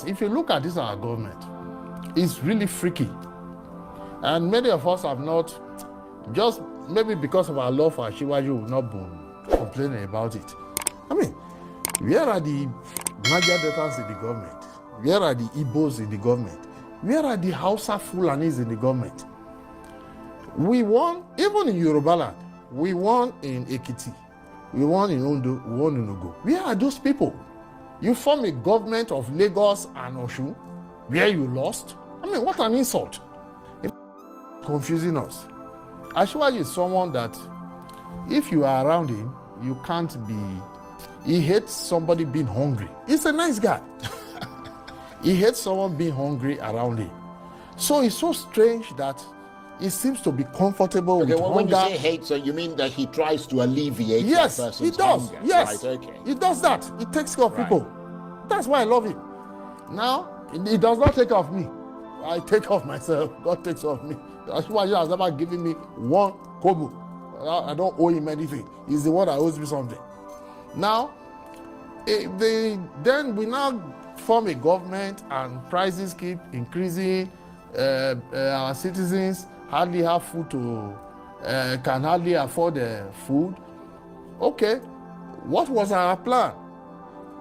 If you look at this, our government, it's really freaky. And many of us have not, just maybe because of our love for Asiwaju, we've not been complaining about it. I mean, where are the Niger Deltas in the government? Where are the Igbos in the government? Where are the Hausa Fulanis in the government? We won, even in Yoruba land, we won in Ekiti, we won in Ondo, we won in Ogo. Where are those people? You form a government of Lagos and Osun, where you lost? I mean, what an insult. It's confusing us. Asiwaju is someone that, if you are around him, you can't be, he hates somebody being hungry. He's a nice guy. He hates someone being hungry around him. So it's so strange that he seems to be comfortable with hunger. When you say hate, so you mean that he tries to alleviate that person's he does. hunger? Yes, right, okay. He does that. He takes care of people. That's why I love him. Now, he does not take care of me. I take care of myself. God takes care of me. Asiwaju has never given me one kobo. I don't owe him anything. He's the one that owes me something. Now, then we now form a government and prices keep increasing. Our citizens hardly have food to, can hardly afford food. Okay, what was our plan?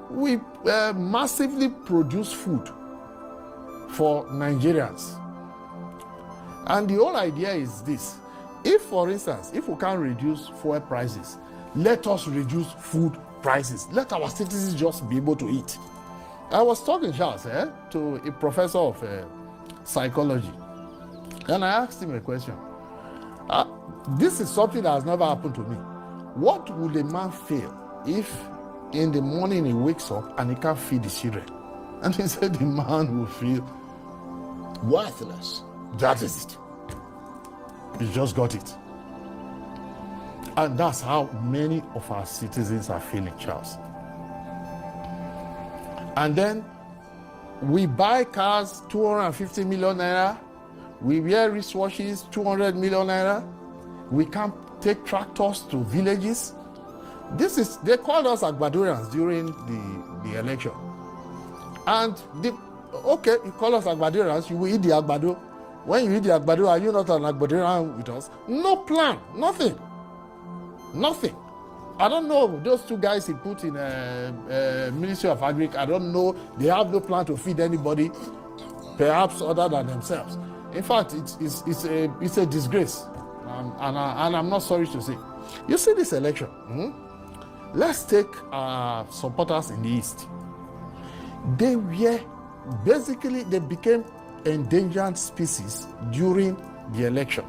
We massively produce food for Nigerians. And the whole idea is this. If, for instance, if we can't reduce fuel prices, let us reduce food prices. Let our citizens just be able to eat. I was talking, Charles, to a professor of psychology, and I asked him a question. This is something that has never happened to me. What would a man feel if in the morning he wakes up and he can't feed his children? And he said the man will feel worthless. That is it. He just got it. And that's how many of our citizens are feeling, Charles. And then we buy cars, 250 million naira. We wear wristwatches, 200 million naira. We can't take tractors to villages. They called us Agbadorians during the election. And okay, you call us Agbadorians, you will eat the Agbado. When you eat the Agbado, are you not an Agbadorian with us? No plan, nothing. Nothing. I don't know, those two guys he put in Ministry of Agric, I don't know, they have no plan to feed anybody, perhaps other than themselves. In fact, it's a disgrace, and I'm not sorry to say. You see this election, let's take our supporters in the East. They became endangered species during the election.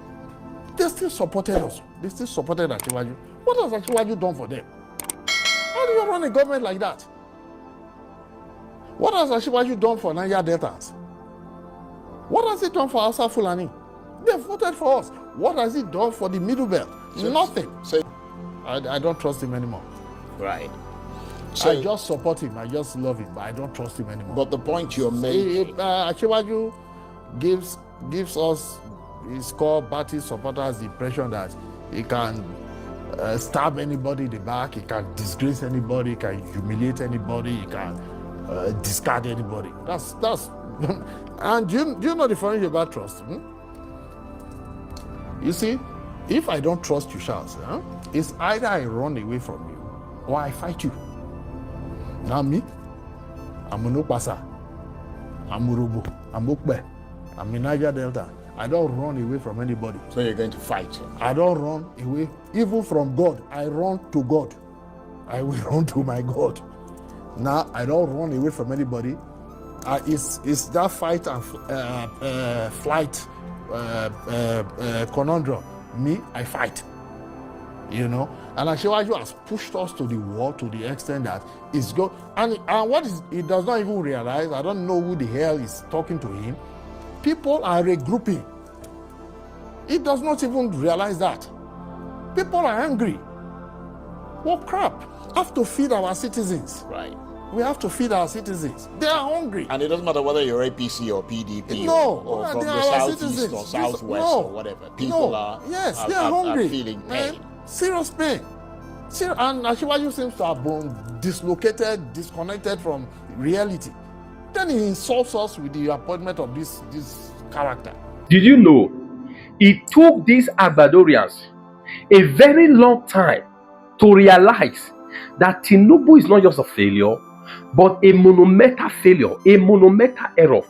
They still supported us. They still supported Asiwaju. What has Asiwaju done for them? How do you run a government like that? What has Asiwaju done for Niger Deltas? What has he done for Hausa Fulani? They voted for us. What has he done for the Middle Belt? Nothing. I don't trust him anymore. Right. So I just support him. I just love him, but I don't trust him anymore. But the point you're making, Asiwaju gives us his core party supporters the impression that he can stab anybody in the back, he can disgrace anybody, he can humiliate anybody, he can discard anybody. That's and do you know the funny thing about trust? You see, if I don't trust you, Charles, it's either I run away from you or I fight you. Now me, I'm Onopasa, I'm Urobo, I'm Okbe, I'm in Niger Delta. I don't run away from anybody. So you're going to fight him? I don't run away, even from God. I run to God. I will run to my God. Now, I don't run away from anybody. It's that fight and flight conundrum. Me, I fight. You know? And Asiwaju has pushed us to the wall to the extent that it's go. And what is, he does not even realize, I don't know who the hell is talking to him. People are regrouping. He does not even realize that. People are angry. What crap? Have to feed our citizens. Right. We have to feed our citizens. They are hungry. And it doesn't matter whether you're APC or PDP or from the southeast or southwest or whatever. People are hungry. Are feeling pain. Serious pain. And Asiwaju seems to have been dislocated, disconnected from reality. Then he insults us with the appointment of this character. Did you know it took these Ecuadorians a very long time to realize that Tinubu is not just a failure, but a monumental failure, a monumental error,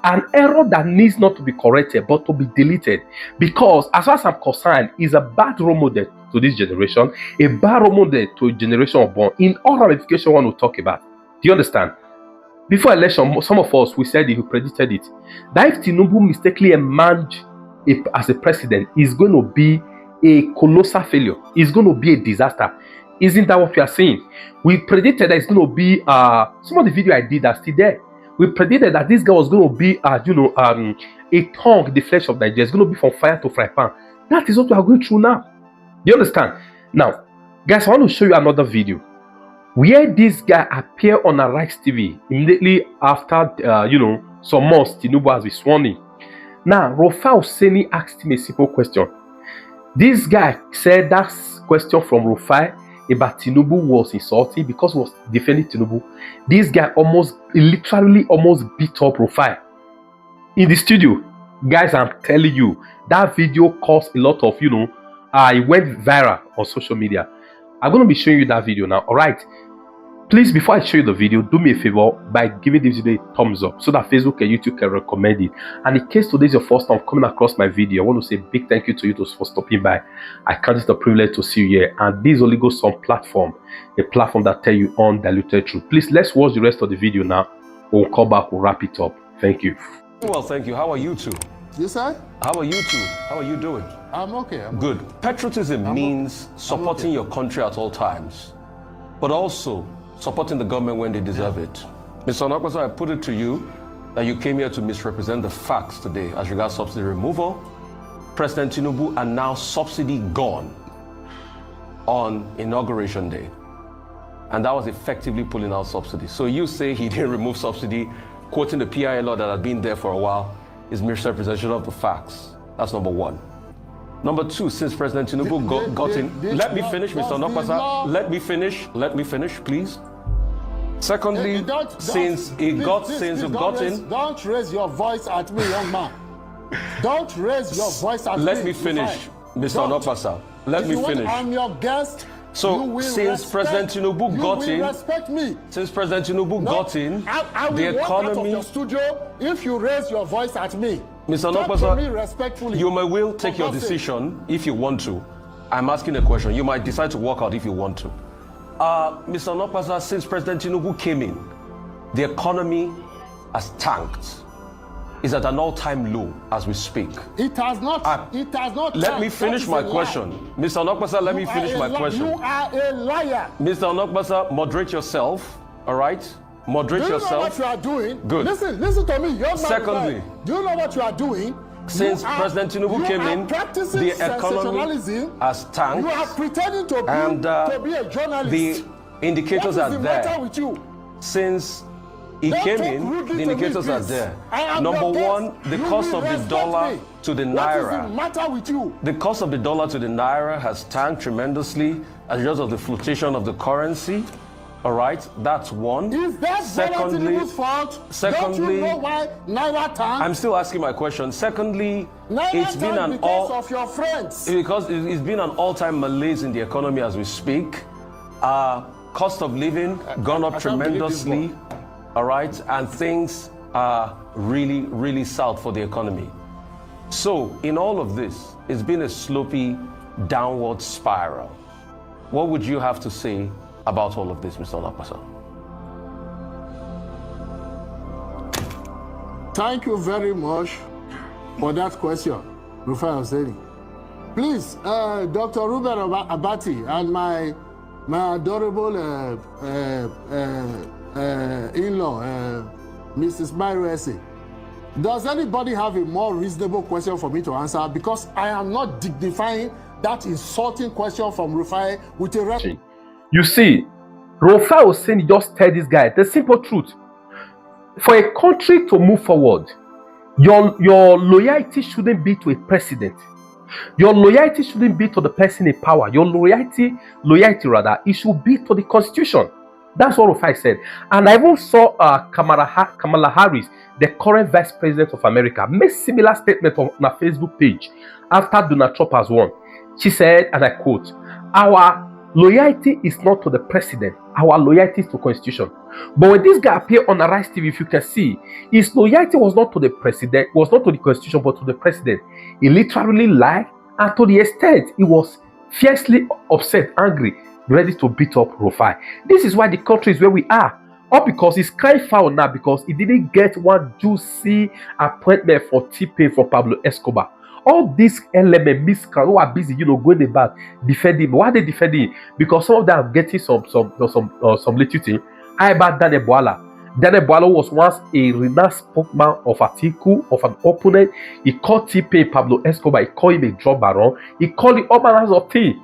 an error that needs not to be corrected but to be deleted? Because as far as I'm concerned, is a bad role model to this generation, a bad role model to a generation born in all ramifications we want to talk about. Do you understand? Before election, some of us, we said it, we predicted it, that if Tinubu mistakenly emerged as a president, is going to be a colossal failure. It's going to be a disaster. Isn't that what we are saying? We predicted that it's going to be some of the video I did are still there. We predicted that this guy was going to be a tongue, the flesh of Nigeria. It's going to be from fire to fry pan. That is what we are going through now. Do you understand? Now, guys, I want to show you another video where this guy appeared on Arise TV immediately after some months Tinubu has been sworn in. Now, Rufai Oseni asked him a simple question. This guy said that question from Rufai about Tinubu was insulting because he was defending Tinubu. This guy literally almost beat up Rufai in the studio. Guys, I'm telling you, that video caused a lot of, it went viral on social media. I'm going to be showing you that video now. All right. Please, before I show you the video, do me a favor by giving this video a thumbs up so that Facebook and YouTube can recommend it. And in case today is your first time coming across my video, I want to say a big thank you to you for stopping by. I count it a privilege to see you here. And this only goes on platform, a platform that tell you undiluted truth. Please, let's watch the rest of the video now. We'll come back, we'll wrap it up. Thank you. Well, thank you. How are you two? Yes, sir? How are you two? How are you doing? I'm okay. Good. Patriotism means supporting your country at all times, but also supporting the government when they deserve it. Mr. Onakwasa, I put it to you that you came here to misrepresent the facts today as regards subsidy removal. President Tinubu announced subsidy gone on Inauguration Day. And that was effectively pulling out subsidy. So you say he didn't remove subsidy, quoting the PIA law that had been there for a while, is misrepresentation of the facts. That's number one. Number two, since President Tinubu got in, let me finish, Mr. Onakwasa. Let me finish, please. Secondly, since you got in... Don't raise your voice at me, young man. Don't raise your voice at me. Let me finish, Mr. Onakwasa. Let me finish. I'm your guest. So, since President Tinubu got in... respect me. Since President Tinubu got in, I will the walk out of economy... your studio if you raise your voice at me. Mr. Talk Onakwasa, to me respectfully. you may will take your decision if you want to. I'm asking a question. You might decide to walk out if you want to. Mr. Onakwasa, since President Tinubu came in, the economy has tanked. It's at an all-time low as we speak. It has not. It has not. Let me finish my question. Mr. Onakwasa, let me finish my question. You are a liar. Mr. Onakwasa, moderate yourself. All right? Moderate yourself. Do you know what you are doing? Good. Listen to me. You're Secondly, do you know what you are doing? Since President Tinubu came in, the economy has tanked. You are pretending to be a journalist. The indicators are there. What is the matter with you? Since he came in, the indicators are there. Number one, the cost of the dollar to the naira. What is the matter with you? The cost of the dollar to the naira has tanked tremendously as a result of the fluctuation of the currency. All right, that's one. Is that Tinubu's fault? Don't you know why naira tanked? I'm still asking my question. Secondly, it's been because of your friends. Because it's been an all-time malaise in the economy as we speak. Cost of living gone up tremendously. All right, and things are really, really south for the economy. So, in all of this, it's been a slopey downward spiral. What would you have to say about all of this, Mr. Onakwasa? Thank you very much for that question, Rufai Oseni. Please, Dr. Ruben Abati and my adorable in-law, Mrs. Mairese, does anybody have a more reasonable question for me to answer? Because I am not dignifying that insulting question from Rufai with a... You see, Rufai Oseni just tell this guy the simple truth. For a country to move forward, your loyalty shouldn't be to a president. Your loyalty shouldn't be to the person in power. Your loyalty rather, it should be to the constitution. That's what Rufai said. And I even saw Kamala Harris, the current vice president of America, made similar statement on her Facebook page after Donald Trump has won. She said, and I quote, "Our loyalty is not to the president, our loyalty is to constitution." But when this guy appeared on Arise TV, if you can see, his loyalty was not to the president, was not to the constitution, but to the president. He literally lied, and to the extent he was fiercely upset, angry, ready to beat up Rufai. This is why the country is where we are. All because he's crying foul now because he didn't get one juicy appointment for Tpain from Pablo Escobar. All these element miscreants who are busy, going about defending him. Why are they defending him? Because some of them are getting some little thing. How about Daniel Boala? Daniel Boala was once a renowned spokesman of Atiku, of an opponent. He called Tpain Pablo Escobar. He called him a drug baron. He called him all manners of things.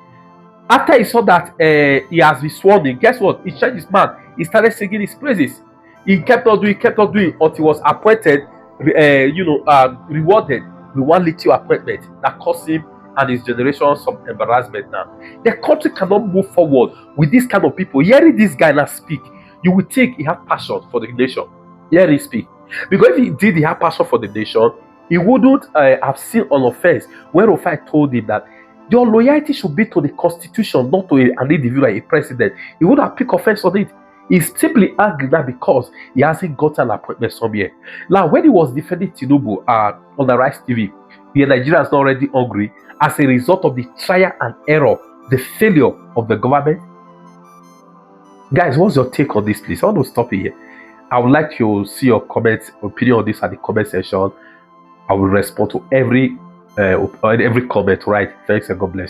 After he saw that he has been sworn in, guess what? He changed his mind. He started singing his praises. He kept on doing until he was appointed, rewarded with one little appointment that cost him and his generation some embarrassment now. The country cannot move forward with this kind of people. Hearing this guy now speak, you would think he had passion for the nation. Hear him speak. Because if he did he had passion for the nation, he wouldn't have seen an offense when Rufai told him that your loyalty should be to the constitution, not to an individual, a president. He would have picked offense on it. He's simply angry now because he hasn't gotten an appointment somewhere. Now, when he was defending Tinubu on the Rise TV, the Nigerians are already hungry as a result of the trial and error, the failure of the government. Guys, what's your take on this, please? I want to stop here. I would like to see your comments, opinion on this at the comment section. I will respond to every comment, right? Thanks and God bless.